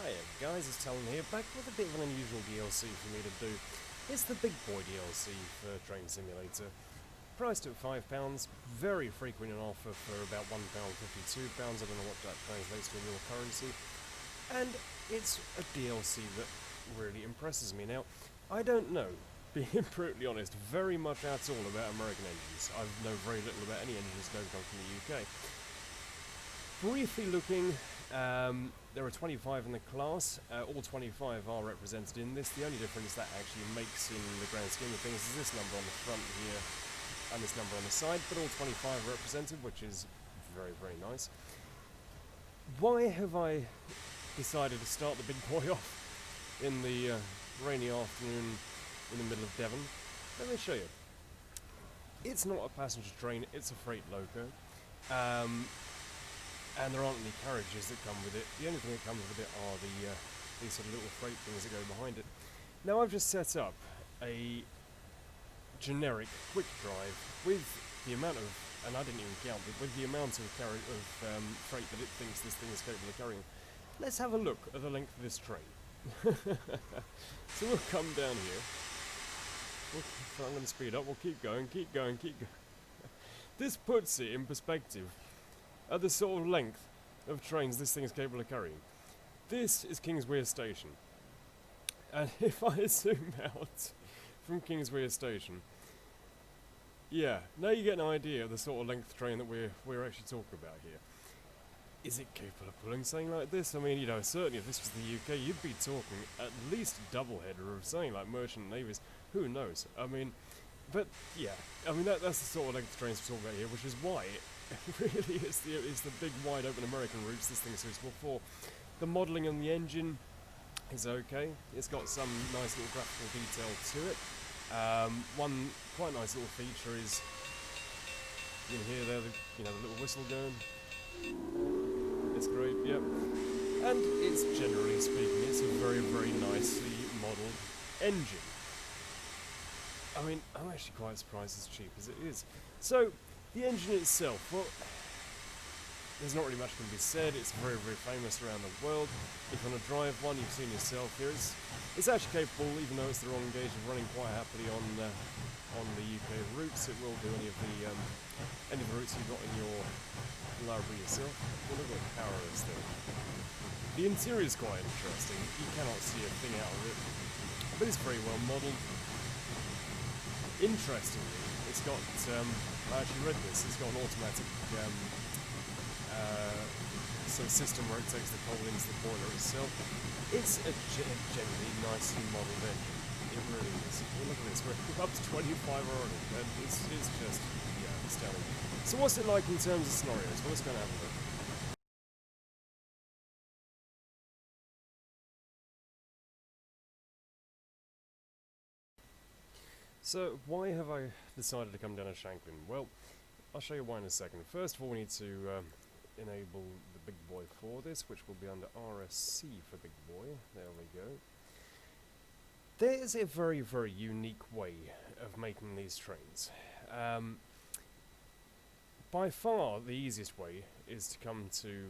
Hiya guys, it's Talon here, back with a bit of an unusual DLC for me to do. It's the Big Boy DLC for Train Simulator. Priced at £5, very frequent in offer for about £1.52, I don't know what that translates to in your currency. And it's a DLC that really impresses me. Now, I don't know, being brutally honest, very much at all about American engines. I know very little about any engines that don't come from the UK. Briefly looking, there are 25 in the class. All 25 are represented in this. The only difference that actually makes in the grand scheme of things is this number on the front here and this number on the side, but all 25 are represented, which is very, very nice. Why have I decided to start the big boy off in the rainy afternoon in the middle of Devon? Let me show you. It's not a passenger train, it's a freight loco. And there aren't any carriages that come with it. The only thing that comes with it are these sort of little freight things that go behind it. Now I've just set up a generic quick drive with the amount of, and I didn't even count, but with the amount of freight that it thinks this thing is capable of carrying. Let's have a look at the length of this train. So we'll come down here. I'm going to speed up. We'll keep going, keep going, keep going. This puts it in perspective at the sort of length of trains this thing is capable of carrying. This is Kingswear Station. And if I zoom out from Kingswear Station, yeah, now you get an idea of the sort of length of train that we're actually talking about here. Is it capable of pulling something like this? I mean, you know, certainly if this was the UK, you'd be talking at least a double-header of something like merchant navies. Who knows? I mean, but yeah, I mean that's the sort of length of trains we're talking about here, which is why it really is the big wide open American routes this thing is suitable for. The modelling on the engine is okay. It's got some nice little graphical detail to it. One quite nice little feature is you can hear there the little whistle going. It's great, yep. And it's generally speaking, it's a very, very nicely modelled engine. I mean, I'm actually quite surprised as cheap as it is. So, the engine itself, well, there's not really much can be said. It's very, very famous around the world. If you want to drive one, you've seen yourself here. It's actually capable, even though it's the wrong gauge, of running quite happily on the UK routes. It will do any of the routes you've got in your library yourself. Well, look at the power of this thing. The interior is quite interesting. You cannot see a thing out of it, but it's very well modelled. Interestingly, it's got, I actually read this, it's got an automatic sort of system where it takes the coal into the boiler itself. It's a genuinely nicely modelled engine. It really is. Well, look at this, we're up to 25 already, and it's just, yeah, astounding. So what's it like in terms of scenarios? Well, let's go and have a look. So, why have I decided to come down to Shanklin? Well, I'll show you why in a second. First of all, we need to enable the Big Boy for this, which will be under RSC for Big Boy. There we go. There's a very, very unique way of making these trains. By far, the easiest way is to come to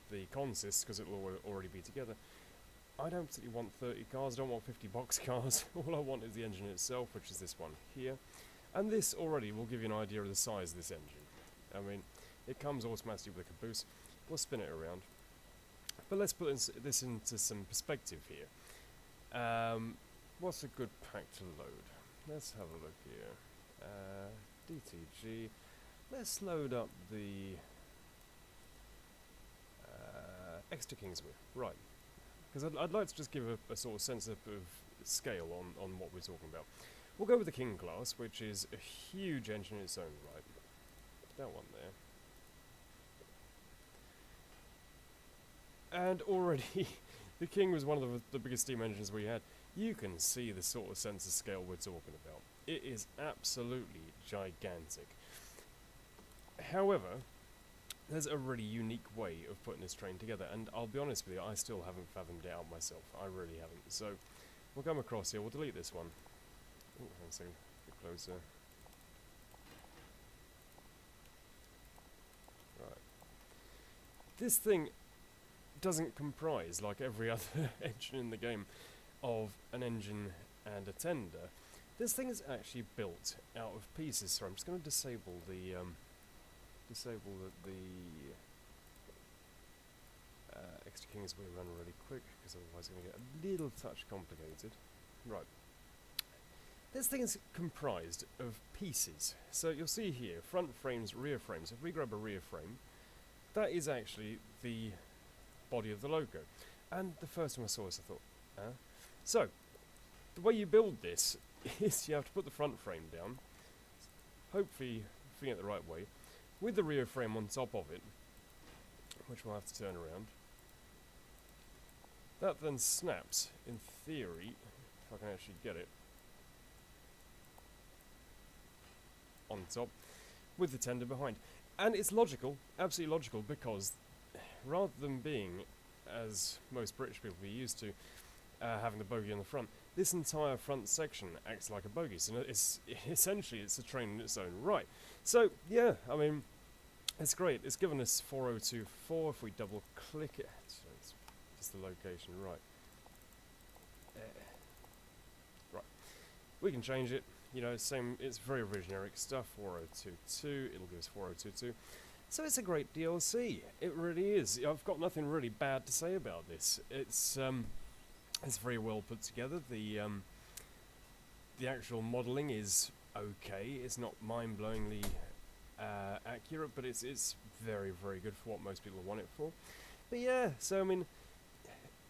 the consist, because it will already be together. I don't particularly want 30 cars, I don't want 50 box cars. All I want is the engine itself, which is this one here. And this already will give you an idea of the size of this engine. I mean, it comes automatically with a caboose. We'll spin it around. But let's put this into some perspective here. What's a good pack to load? Let's have a look here. DTG. Let's load up the extra Kingswear. Right. Because I'd like to just give a sort of sense of scale on what we're talking about. We'll go with the King class, which is a huge engine in its own right. That one there. And already, the King was one of the biggest steam engines we had. You can see the sort of sense of scale we're talking about. It is absolutely gigantic. However, there's a really unique way of putting this train together, and I'll be honest with you, I still haven't fathomed it out myself. I really haven't. So, we'll come across here, we'll delete this one. Oh, hang on a second, a bit closer. Right. This thing doesn't comprise, like every other engine in the game, of an engine and a tender. This thing is actually built out of pieces. So I'm just going to disable the extra Kings we run really quick, because otherwise it's going to get a little touch complicated. Right. This thing is comprised of pieces. So you'll see here, front frames, rear frames. If we grab a rear frame, that is actually the body of the loco. And the first time I saw this, I thought, huh? So, the way you build this is you have to put the front frame down, hopefully fitting it the right way, with the rear frame on top of it, which we'll have to turn around. That then snaps, in theory, if I can actually get it, on top, with the tender behind. And it's logical, absolutely logical, because rather than being, as most British people be used to, having the bogie on the front, this entire front section acts like a bogie. So it's essentially it's a train in its own right. So yeah, I mean, it's great. It's given us 4024. If we double click it, so it's just the location, right? Right. We can change it. You know, same. It's very generic stuff. 4022. It'll give us 4022. So it's a great DLC. It really is. I've got nothing really bad to say about this. It's very well put together. The actual modelling is okay. It's not mind-blowingly accurate, but it's very good for what most people want it for. But yeah, so I mean,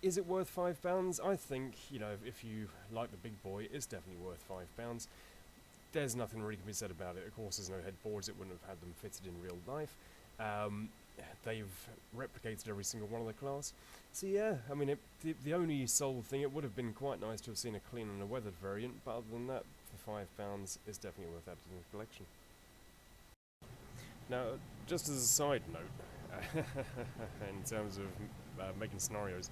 is it worth £5? I think, you know, if you like the big boy, it's definitely worth £5. There's nothing really can be said about it. Of course, there's no headboards. It wouldn't have had them fitted in real life. They've replicated every single one of the class. So yeah, I mean, the only sole thing, it would have been quite nice to have seen a clean and a weathered variant, but other than that, for £5, it's definitely worth adding to the collection. Now, just as a side note, in terms of making scenarios,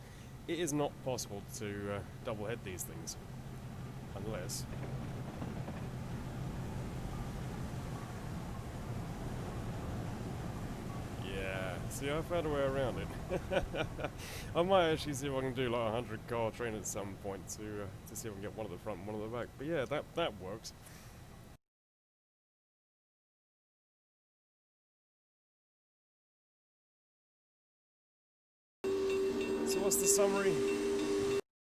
it is not possible to double head these things, unless... See, I found a way around it. I might actually see if I can do like a 100-car train at some point to see if I can get one at the front and one at the back. But yeah, that works. So what's the summary?